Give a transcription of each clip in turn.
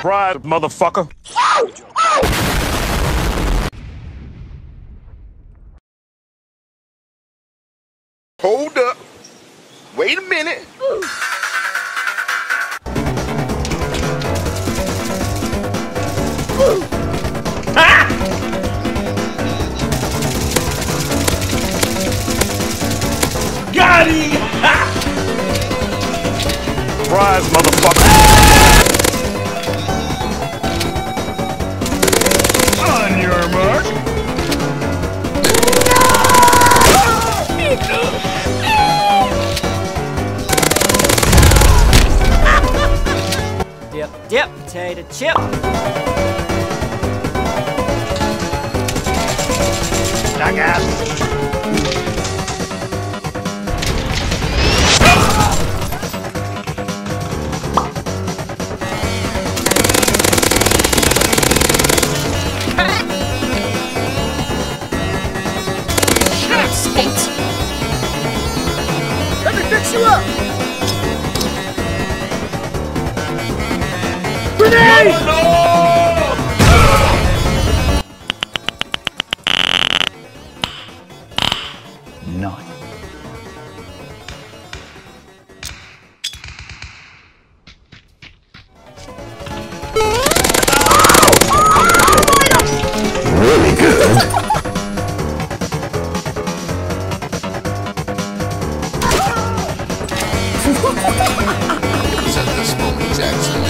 Surprise, motherfucker. Hold up. Wait a minute. Got him! Surprise, motherfucker. On your mark. Dip, potato chip. Jackass. Let me fix you up. Grenade! Nine. Really good. Set the smoking Jackson.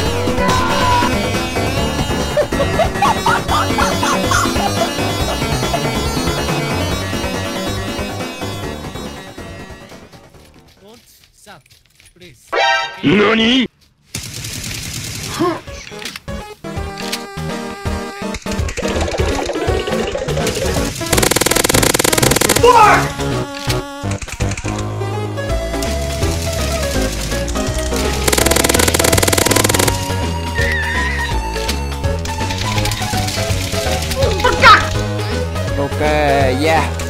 Don't suck, please. NANI?! Okay, yeah.